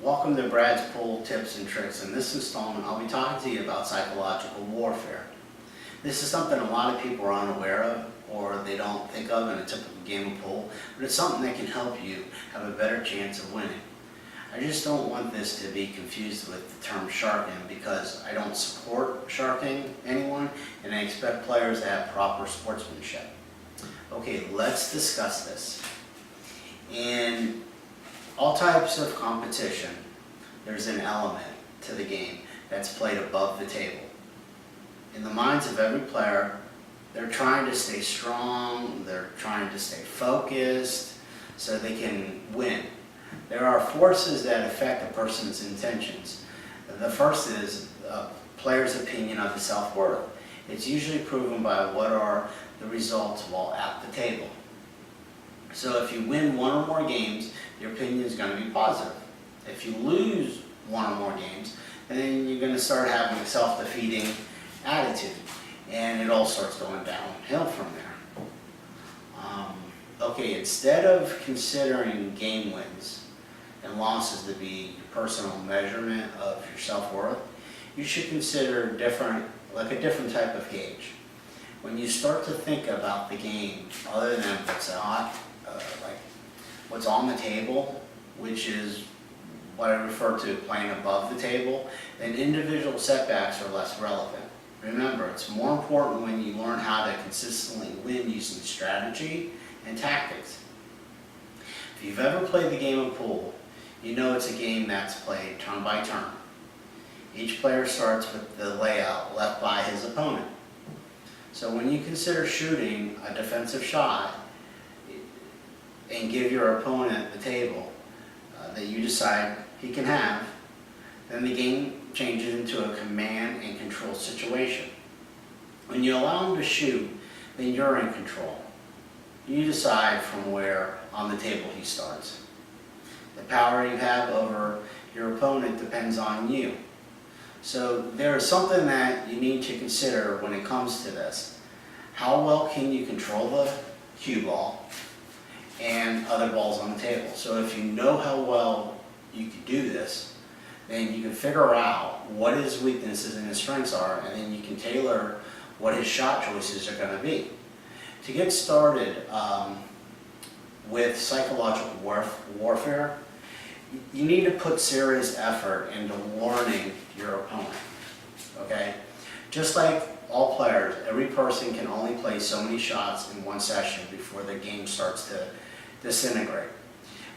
Welcome to Brad's Pool Tips and Tricks. In this installment, I'll be talking to you about psychological warfare. This is something a lot of people are unaware of or they don't think of in a typical game of pool, but it's something that can help you have a better chance of winning. I just don't want this to be confused with the term sharking because I don't support sharking anyone and I expect players to have proper sportsmanship. Okay, let's discuss this. In all types of competition, there's an element to the game that's played above the table. In the minds of every player, they're trying to stay strong, they're trying to stay focused so they can win. There are forces that affect a person's intentions. The first is a player's opinion of his self-worth. It's usually proven by what are the results while at the table. So if you win one or more games, your opinion is going to be positive. If you lose one or more games, then you're going to start having a self-defeating attitude, and it all starts going downhill from there. Okay, instead of considering game wins and losses to be your personal measurement of your self-worth, you should consider a different type of gauge. When you start to think about the game, other than what's on the table, which is what I refer to playing above the table, then individual setbacks are less relevant. Remember, it's more important when you learn how to consistently win using strategy and tactics. If you've ever played the game of pool, you know it's a game that's played turn by turn. Each player starts with the layout left by his opponent. So when you consider shooting a defensive shot and give your opponent the table that you decide he can have, then the game changes into a command and control situation. When you allow him to shoot, then you're in control. You decide from where on the table he starts. The power you have over your opponent depends on you. So there is something that you need to consider when it comes to this. How well can you control the cue ball and other balls on the table? So if you know how well you can do this, then you can figure out what his weaknesses and his strengths are, and then you can tailor what his shot choices are going to be. To get started with psychological warfare, you need to put serious effort into warning your opponent. Okay? Just like all players, every person can only play so many shots in one session before the game starts to disintegrate.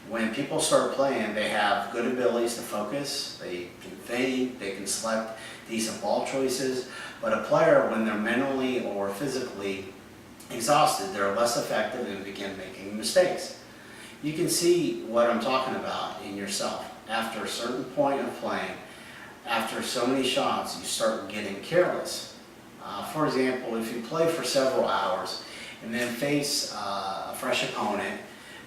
When people start playing, they have good abilities to focus, they can think, they can select decent ball choices, but a player, when they're mentally or physically exhausted, they're less effective and begin making mistakes. You can see what I'm talking about in yourself. After a certain point of playing, after so many shots, you start getting careless. For example, if you play for several hours and then face a fresh opponent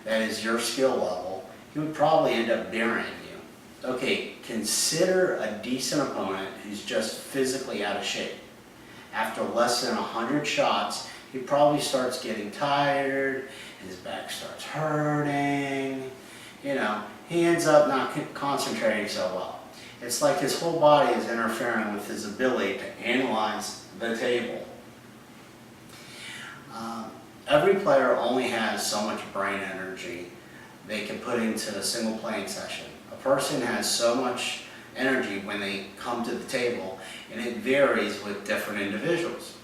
that is your skill level, he would probably end up burying you. Okay, consider a decent opponent who's just physically out of shape. After less than 100 shots, he probably starts getting tired, his back starts hurting, he ends up not concentrating so well. It's like his whole body is interfering with his ability to analyze the table. Every player only has so much brain energy they can put into a single playing session. A person has so much energy when they come to the table, and it varies with different individuals.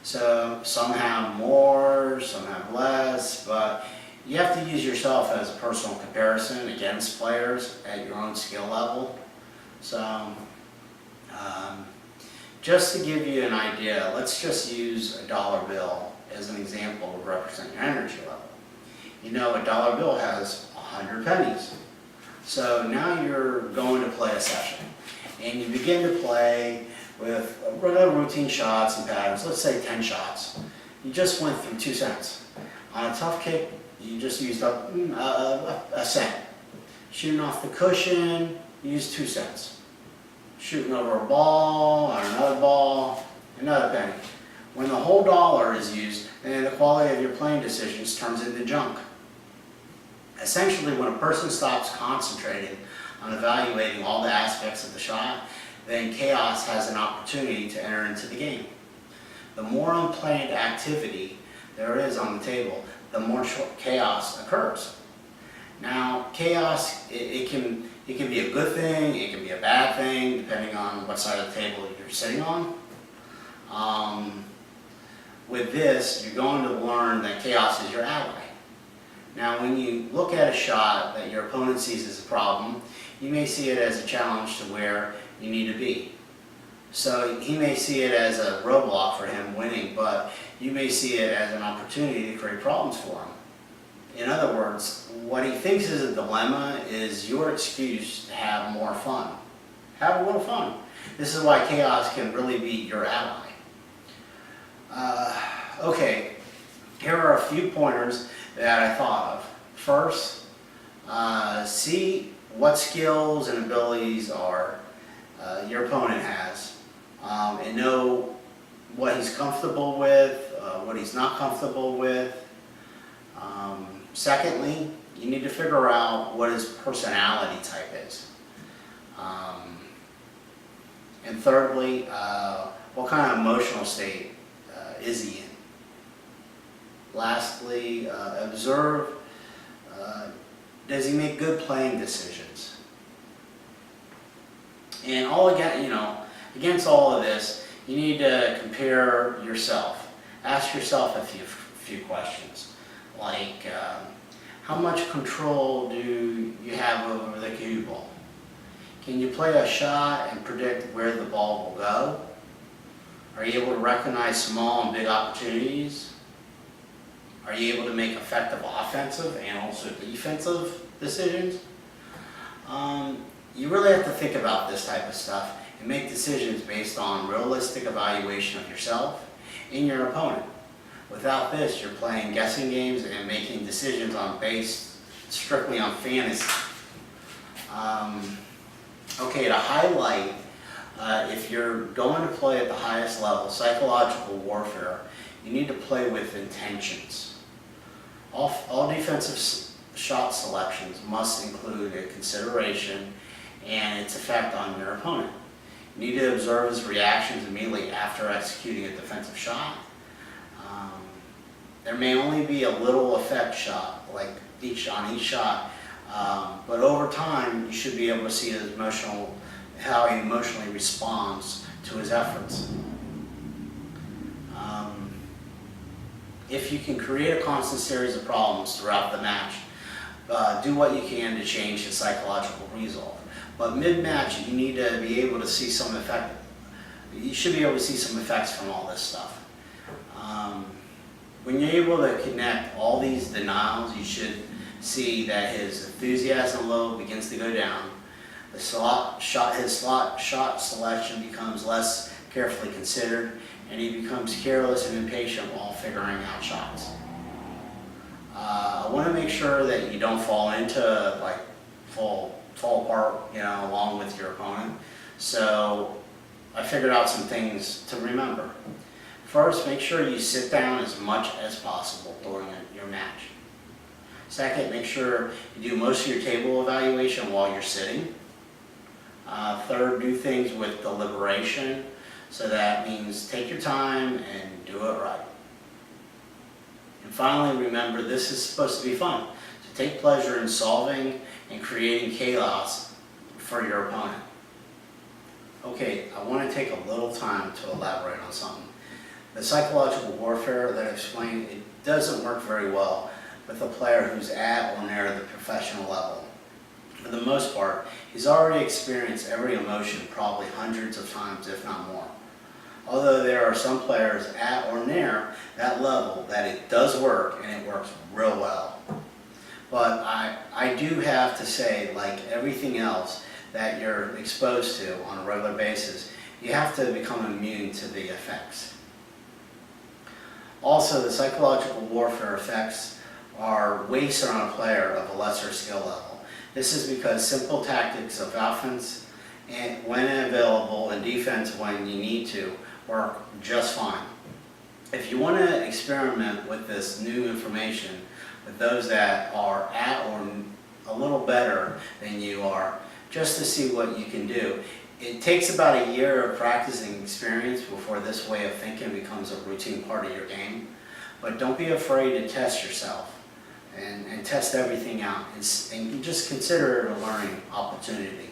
So some have more, some have less, but you have to use yourself as a personal comparison against players at your own skill level. So just to give you an idea, let's just use a dollar bill as an example to represent your energy level. A dollar bill has 100 pennies. So now you're going to play a session, and you begin to play with routine shots and patterns, let's say 10 shots. You just went through 2 cents. On a tough kick, you just used up a cent. Shooting off the cushion, you used 2 cents. Shooting over a ball or another ball, another penny. When the whole dollar is used, then the quality of your playing decisions turns into junk. Essentially, when a person stops concentrating on evaluating all the aspects of the shot, then chaos has an opportunity to enter into the game. The more unplanned activity there is on the table, the more chaos occurs. Now, chaos, it can be a good thing, it can be a bad thing, depending on what side of the table you're sitting on. With this, you're going to learn that chaos is your ally. Now, when you look at a shot that your opponent sees as a problem, you may see it as a challenge to where you need to be. So he may see it as a roadblock for him winning, but you may see it as an opportunity to create problems for him. In other words, what he thinks is a dilemma is your excuse to have more fun. Have a little fun. This is why chaos can really be your ally. Okay, here are a few pointers that I thought of. First, see what skills and abilities your opponent has, and know what he's comfortable with, what he's not comfortable with. Secondly, you need to figure out what his personality type is. And thirdly, what kind of emotional state is he in? Lastly, observe, does he make good playing decisions? And against all of this, you need to compare yourself. Ask yourself a few questions, like how much control do you have over the cue ball? Can you play a shot and predict where the ball will go? Are you able to recognize small and big opportunities? Are you able to make effective offensive and also defensive decisions? You really have to think about this type of stuff and make decisions based on realistic evaluation of yourself and your opponent. Without this, you're playing guessing games and making decisions based strictly on fantasy. Okay, to highlight, if you're going to play at the highest level, psychological warfare, you need to play with intentions. All defensive shot selections must include a consideration and its effect on your opponent. You need to observe his reactions immediately after executing a defensive shot. There may only be a little effect shot, like on each shot, but over time you should be able to see how he emotionally responds to his efforts. If you can create a constant series of problems throughout the match, do what you can to change his psychological resolve. But mid-match, you need to be able to see some effect. You should be able to see some effects from all this stuff. When you're able to connect all these denials, you should see that his enthusiasm level begins to go down. His slot shot selection becomes less carefully considered, and he becomes careless and impatient while figuring out shots. I want to make sure that you don't fall apart, along with your opponent. So I figured out some things to remember. First, make sure you sit down as much as possible during your match. Second, make sure you do most of your table evaluation while you're sitting. Third, do things with deliberation. So that means take your time and do it right. And finally, remember, this is supposed to be fun. So take pleasure in solving and creating chaos for your opponent. Okay, I want to take a little time to elaborate on something. The psychological warfare that I explained, it doesn't work very well with a player who's at or near the professional level. For the most part, he's already experienced every emotion probably hundreds of times, if not more. Although there are some players at or near that level that it does work, and it works real well. But I do have to say, like everything else that you're exposed to on a regular basis, you have to become immune to the effects. Also, the psychological warfare effects are wasted on a player of a lesser skill level. This is because simple tactics of offense, and when available, and defense when you need to, work just fine. If you want to experiment with this new information, with those that are at or a little better than you are, just to see what you can do. It takes about a year of practicing experience before this way of thinking becomes a routine part of your game. But don't be afraid to test yourself and test everything out and just consider it a learning opportunity.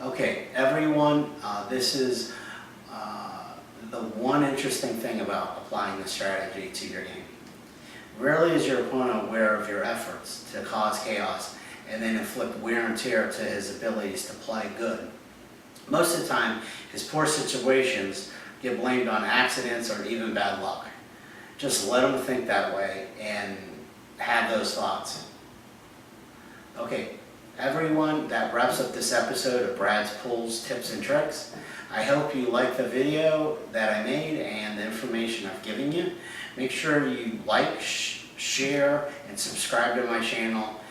Okay, everyone, this is the one interesting thing about applying the strategy to your game. Rarely is your opponent aware of your efforts to cause chaos and then inflict wear and tear to his abilities to play good. Most of the time, his poor situations get blamed on accidents or even bad luck. Just let him think that way and have those thoughts. Okay, everyone, that wraps up this episode of Brad's Pools, Tips and Tricks. I hope you liked the video that I made and the information I've given you. Make sure you like, share, and subscribe to my channel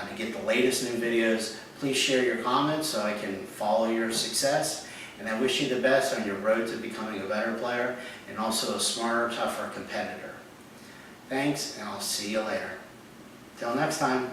to get the latest new videos. Please share your comments so I can follow your success. And I wish you the best on your road to becoming a better player and also a smarter, tougher competitor. Thanks, and I'll see you later. Till next time.